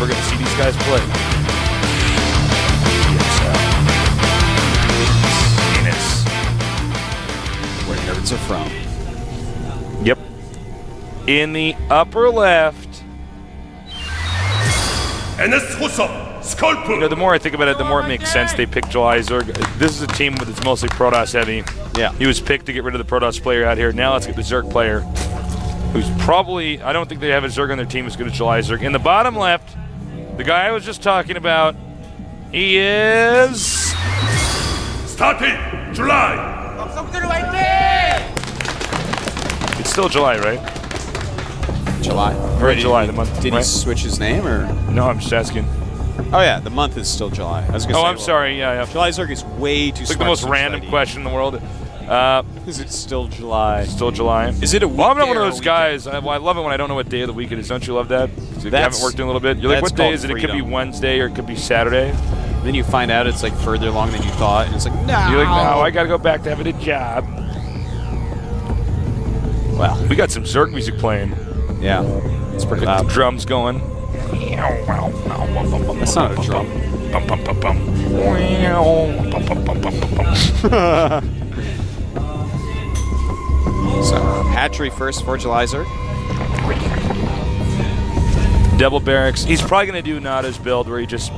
ever going to see these guys play. Where nerds are from. Yep. In the upper left. You know, the more I think about it, the more it makes sense they picked July Zerg. This is a team that's mostly Protoss heavy. Yeah. He was picked to get rid of the Protoss player out here. Now let's get the Zerg player, who's probably, I don't think they have a Zerg on their team as good as July Zerg. In the bottom left, the guy I was just talking about, he is... Starting July. It's still July, right? July. Or July, the month. Did right? he switch his name, or? No, I'm just asking. Oh, yeah, the month is still July. I was gonna say, I'm sorry, yeah. July Zerg is way too It's like the most random question in the world. Is it still July? Still July. Is it a Well, I'm not weekday one of or a those guys. I love it when I don't know what day of the week it is. Don't you love that? If you haven't worked in a little bit. You're like, what day is it? It could be Wednesday or it could be Saturday. Then you find out it's like further along than you thought, and it's like, no. You're like, no, I got to go back to having a job. Well, we got some Zerg music playing. Yeah, it's pretty loud. loud. The drums going. That's not a drum. So, hatchery first for July Zerg. Double barracks. He's probably going to do Nada's build where he just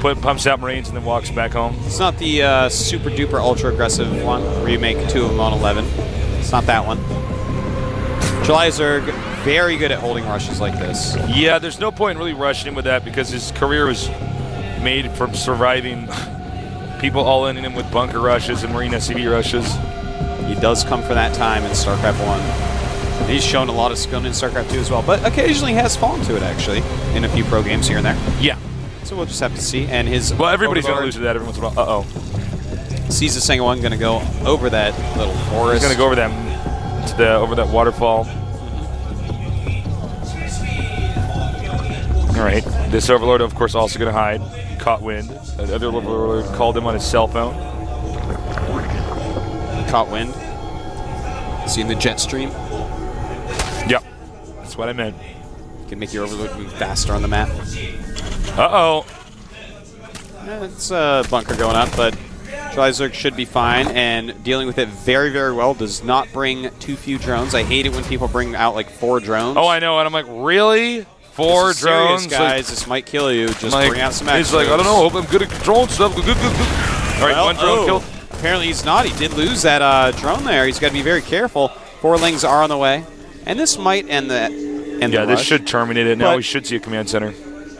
pumps out Marines and then walks back home. It's not the super duper ultra aggressive one where you make 2 of them on 11. It's not that one. July Zerg, very good at holding rushes like this. Yeah, there's no point in really rushing him with that because his career was made from surviving people all in him with bunker rushes and Marine SCV rushes. He does come for that time in StarCraft 1. He's shown a lot of skill in StarCraft 2 as well, but occasionally has fallen to it, actually, in a few pro games here and there. Yeah. So we'll just have to see. And his well, everybody's going to lose to that every once in a while. Uh-oh. Sees the single one going to go over that little forest. He's going to go over that, over that waterfall. All right. This Overlord, of course, also going to hide. Caught wind. The other Overlord called him on his cell phone. Caught wind. Seeing the jet stream. Yep. That's what I meant. Can make your Overlord move faster on the map. Uh-oh. Yeah, it's a bunker going up, but July Zerg should be fine, and dealing with it very, very well. Does not bring too few drones. I hate it when people bring out like 4 drones. Oh, I know, and I'm like, really? 4 drones? Serious, guys, this might kill you. Just like, bring out some extras. He's like, I don't know, hope I'm good at drone stuff. Good. All right, well, 1 drone killed. Apparently he's not. He did lose that drone there. He's got to be very careful. 4 lings are on the way, and this might end the Yeah, this rush. should terminate it. Now we should see a command center.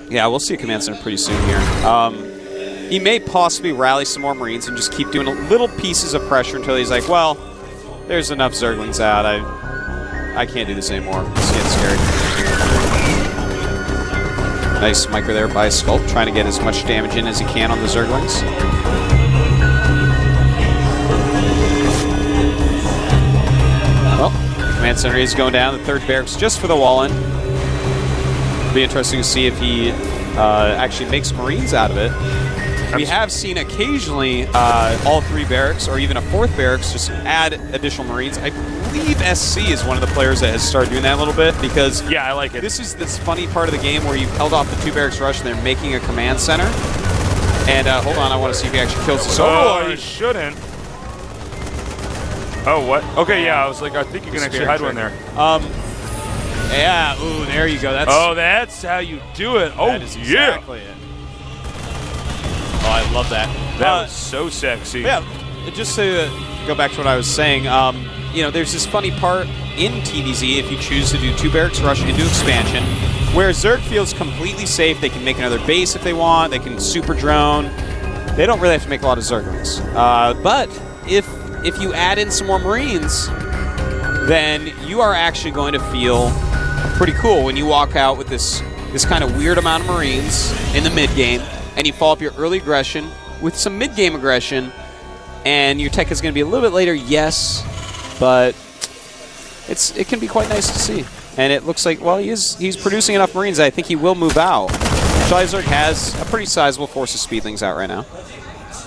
Yeah, we'll see a command center pretty soon here. He may possibly rally some more Marines and just keep doing little pieces of pressure until he's like, well, there's enough Zerglings out. I can't do this anymore. It's getting scary. Nice micro there by Sculpt, trying to get as much damage in as he can on the Zerglings. Well, the command center is going down. The 3rd barracks just for the wall-in. It'll be interesting to see if he actually makes Marines out of it. We have seen occasionally all 3 barracks or even a 4th barracks just add additional Marines. I believe SC is one of the players that has started doing that a little bit because yeah, I like it. This is this funny part of the game where you've held off the 2 barracks rush and they're making a command center. And hold on, I want to see if he actually kills this Overlord. Oh, he shouldn't. Oh, what? Okay, yeah, I was like, I think you can actually hide one there. Yeah, ooh, there you go. That's how you do it. Oh, that is exactly it. Oh, I love that. That was so sexy. Yeah, just to go back to what I was saying, you know, there's this funny part in TVZ if you choose to do 2 barracks rush into expansion, where Zerg feels completely safe. They can make another base if they want. They can super drone. They don't really have to make a lot of Zerglings. But if you add in some more Marines, then you are actually going to feel pretty cool when you walk out with this kind of weird amount of Marines in the mid-game, and you follow up your early aggression with some mid-game aggression, and your tech is going to be a little bit later, yes, but it can be quite nice to see. And it looks like, well, he's producing enough Marines that I think he will move out. July Zerg has a pretty sizable force of Speedlings out right now,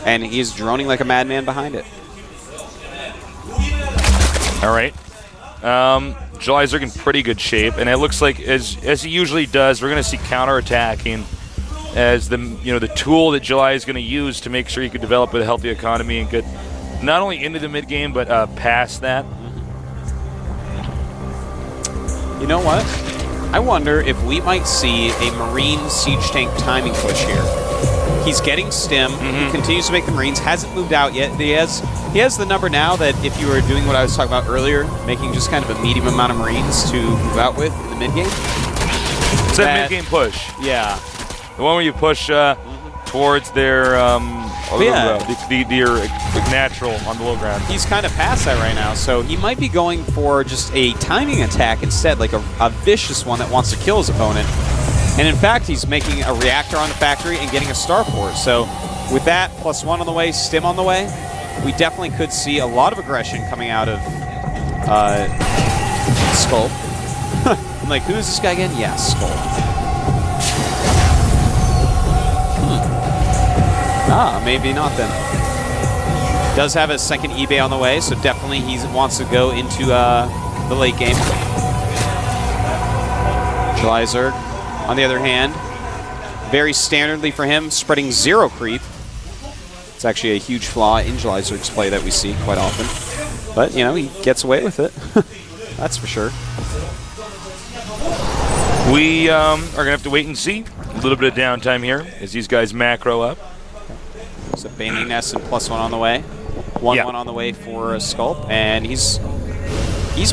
and he's droning like a madman behind it. All right. July Zerg in pretty good shape, and it looks like, as he usually does, we're going to see counterattacking as the tool that July is going to use to make sure you can develop a healthy economy and get not only into the mid game but past that. You know what? I wonder if we might see a Marine siege tank timing push here. He's getting stim. He continues to make the Marines. Hasn't moved out yet. He has the number now that if you were doing what I was talking about earlier, making just kind of a medium amount of Marines to move out with in the mid game. It's that mid game push. Yeah. The one where you push towards their their natural on the low ground. He's kind of past that right now, so he might be going for just a timing attack instead, like a vicious one that wants to kill his opponent. And in fact, he's making a reactor on the factory and getting a starport. So with that, +1 on the way, stim on the way, we definitely could see a lot of aggression coming out of Skull. I'm like, who is this guy again? Yeah, Skull. Maybe not then. Does have a second eBay on the way, so definitely he wants to go into the late game. July Zerg, on the other hand, very standardly for him, spreading 0 creep. It's actually a huge flaw in July Zerg's play that we see quite often. But, you know, he gets away with it. That's for sure. We are going to have to wait and see. A little bit of downtime here as these guys macro up. So Baneling Nest and +1 on the way. 1-1 on the way for Sculpt. And he's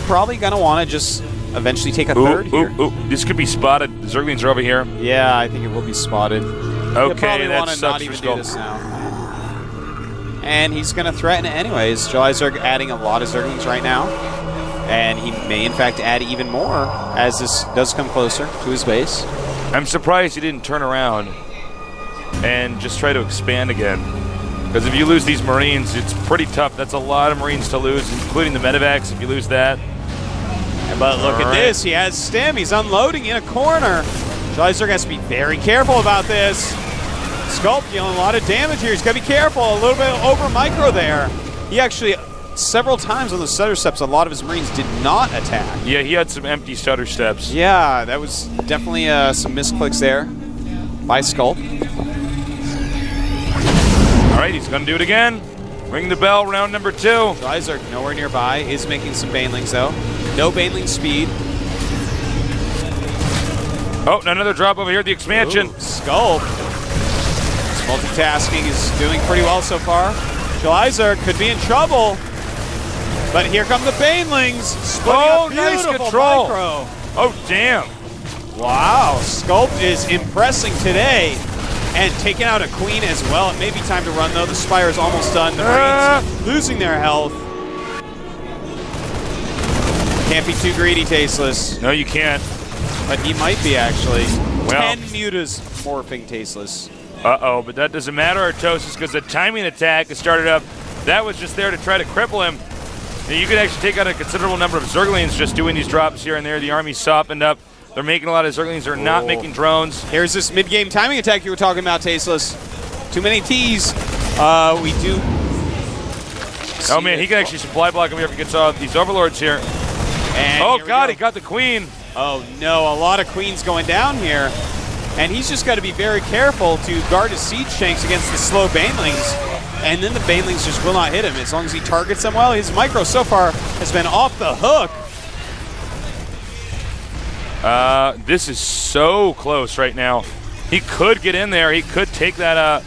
probably going to want to just eventually take a third here. This could be spotted. The Zerglings are over here. Yeah, I think it will be spotted. Okay, that sucks not for even do Sculpt. this now. And he's going to threaten it anyways. July Zerg adding a lot of Zerglings right now. And he may, in fact, add even more as this does come closer to his base. I'm surprised he didn't turn around and just try to expand again. Because if you lose these Marines, it's pretty tough. That's a lot of Marines to lose, including the medevacs if you lose that. But look at this. He has stim. He's unloading in a corner. July Zerg has to be very careful about this. Sculpt dealing a lot of damage here. He's got to be careful. A little bit over micro there. He actually, several times on the stutter steps, a lot of his Marines did not attack. Yeah, he had some empty stutter steps. Yeah, that was definitely some misclicks there by Sculpt. All right, he's going to do it again. Ring the bell, round number 2. July Zerg nowhere nearby. Is making some Banelings, though. No Baneling speed. Oh, another drop over here at the expansion. Ooh, Sculpt. His multitasking is doing pretty well so far. July Zerg could be in trouble. But here come the Banelings. Oh, nice control. Micro. Oh, damn. Wow, Sculpt is impressing today. And taking out a queen as well. It may be time to run, though. The Spire is almost done. The Marines losing their health. Can't be too greedy, Tasteless. No, you can't. But he might be, actually. Well, 10 mutas morphing Tasteless. Uh-oh, but that doesn't matter, Artosis, because the timing attack has started up. That was just there to try to cripple him. And you can actually take out a considerable number of Zerglings just doing these drops here and there. The army's softened up. They're making a lot of Zerglings. They're not making drones. Here's this mid-game timing attack you were talking about, Tasteless. Too many T's. We do... Oh, man, he can actually supply block him here if he gets these Overlords here. And oh, God, he got the Queen. Oh, no, a lot of Queens going down here. And he's just got to be very careful to guard his siege tanks against the slow Banelings. And then the Banelings just will not hit him. As long as he targets them well, his micro so far has been off the hook. This is so close right now. He could get in there. He could take that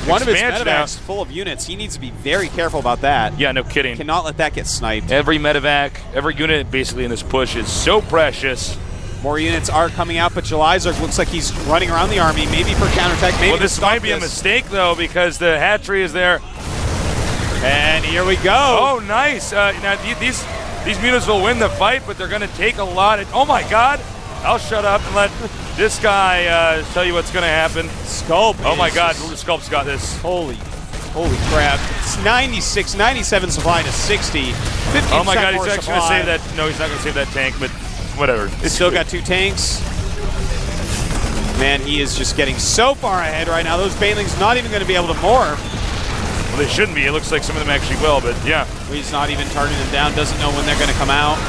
one of his expansion medevacs out. full of units. He needs to be very careful about that. Yeah, no kidding. Cannot let that get sniped. Every medevac, every unit basically in this push is so precious. More units are coming out, but July Zerg looks like he's running around the army, maybe for counterattack, maybe well, this might be a mistake, though, because the hatchery is there. And here we go. Oh, nice. Now, these mutas will win the fight, but they're going to take a lot. Oh, my God. I'll shut up and let this guy tell you what's going to happen. Sculpt. Oh, my God. Sculpt's got this. Holy crap. It's 96, 97 supply to 60. 50 oh, my God. He's more actually going to supply. save that. No, he's not going to save that tank, but whatever. It's still got 2 tanks. Man, he is just getting so far ahead right now. Those Banelings not even going to be able to morph. Well, they shouldn't be. It looks like some of them actually will, but yeah. He's not even targeting them down. Doesn't know when they're going to come out.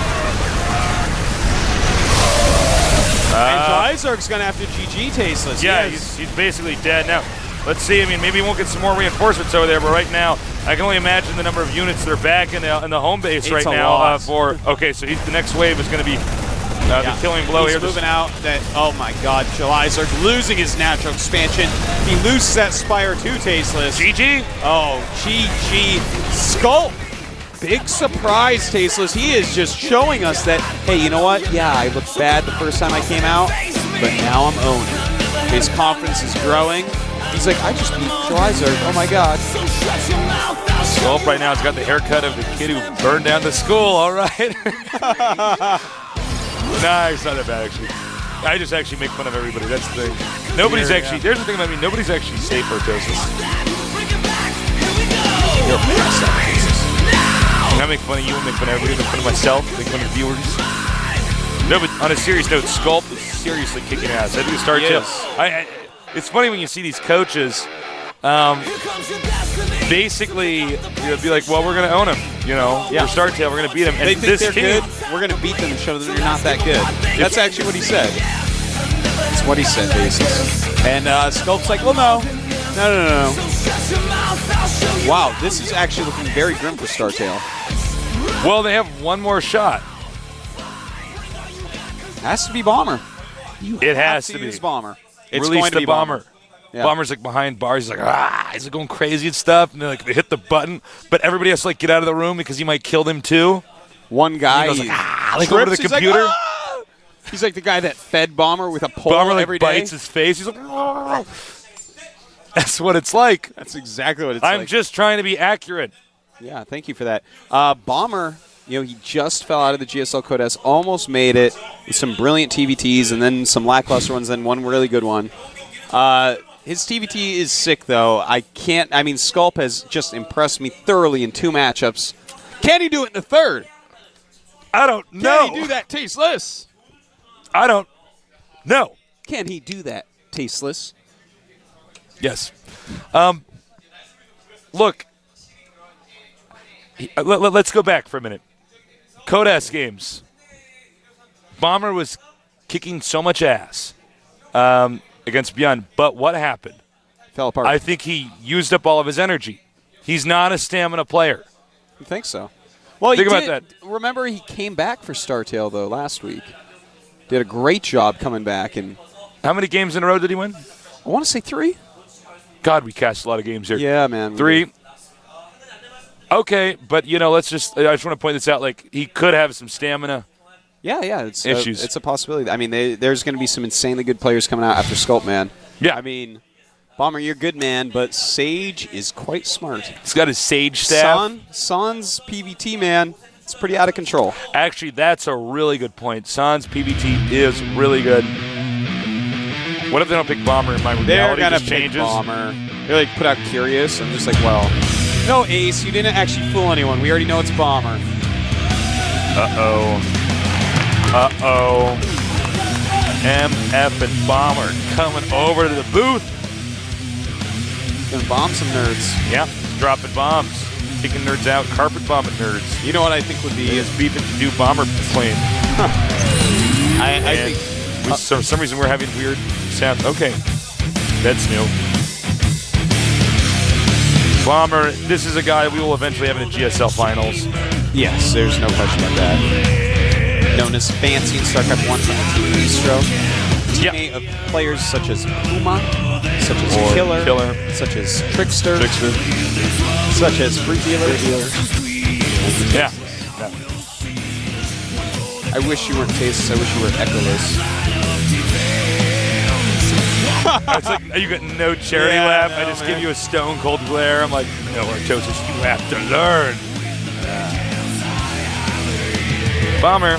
And Jolizark's going to have to GG Tasteless. Yeah, he's basically dead. Now, let's see. I mean, maybe we won't get some more reinforcements over there, but right now, I can only imagine the number of units that are back in the home base right now. Okay, so the next wave is going to be the killing blow here. He's moving out. Oh my God, Jolizark losing his natural expansion. He loses that Spire too, Tasteless. GG. Oh, GG. Sculpt. Big surprise, Tasteless. He is just showing us that, hey, you know what? Yeah, I looked bad the first time I came out, but now I'm owning. His confidence is growing. He's like, I just beat Jolizark. Oh my God. Sculpt right now has got the haircut of the kid who burned down the school. All right. Nah, it's not that bad, actually. I just actually make fun of everybody. That's the thing. Nobody's actually, there's the thing about me, nobody's actually safe for Tasteless. You're I make fun of you, I make fun of everybody, I make fun of myself, I make fun of viewers. No, but on a serious note, Sculpt is seriously kicking ass. I think StarTale. It's funny when you see these coaches, basically, be like, well, we're going to own him. We're StarTale, we're going to beat him. And they think they're good, we're going to beat them and show them they're not that good. That's actually what he said. That's what he said, basically. And Sculpt's like, well, no. Wow, this is actually looking very grim for StarTale. Well, they have one more shot. Has to be Bomber. It has to be. Use Bomber. It's Release going to the be Bomber. Yeah. Bomber's like behind bars. He's like, he's like going crazy and stuff. And they hit the button, but everybody has to get out of the room because he might kill them too. One guy goes over to the computer. He's like the guy that fed Bomber with a pole Bomber every day. bites his face. He's like, that's what it's like. That's exactly what it's like. I'm just trying to be accurate. Yeah, thank you for that. Bomber, he just fell out of the GSL Codes, almost made it with some brilliant TVTs and then some lackluster ones, then one really good one. His TVT is sick, though. Sculpt has just impressed me thoroughly in 2 matchups. Can he do it in the third? I don't know. Can he do that tasteless? I don't know. Can he do that tasteless? Yes. Look, let's go back for a minute. Codas games. Bomber was kicking so much ass against Beyond, but what happened? Fell apart. I think he used up all of his energy. He's not a stamina player. You think so? Well, think about that. Remember, he came back for StarTale, though, last week. Did a great job coming back. And how many games in a row did he win? I want to say 3. God, we cast a lot of games here. Yeah, man. 3. Okay, but, I just want to point this out. Like, he could have some stamina. Yeah, it's issues. It's a possibility. I mean, there's going to be some insanely good players coming out after Sculpt, man. Yeah. I mean, Bomber, you're good, man, but Sage is quite smart. He's got his Sage staff. San's PVT, man, it's pretty out of control. Actually, that's a really good point. San's PVT is really good. What if they don't pick Bomber and my reality just changes? Pick Bomber. They put out Curious. I'm just like, well, no, Ace, you didn't actually fool anyone. We already know it's Bomber. Uh-oh. MF and Bomber coming over to the booth. Gonna bomb some nerds. Yeah, dropping bombs. Taking nerds out, carpet bombing nerds. You know what I think would be is beefing to do Bomber plane. I think for some reason we're having weird sounds. Okay, that's new. Bomber, this is a guy we will eventually have in the GSL finals. Yes, there's no question about that. Known as Fancy in StarCraft 1 from the Team Bistro. Teammate of players such as Puma, such as Killer, such as Trickster, such as Fruit Dealer. Yeah. I wish you weren't Tasteless. I wish you were Echoless. It's like, you got no charity laugh. I just give you a stone cold glare. I'm like, no, Artosis, you have to learn. Bomber.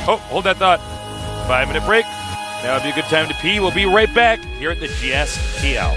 Oh, hold that thought. 5-minute break. Now would be a good time to pee. We'll be right back here at the GSTL.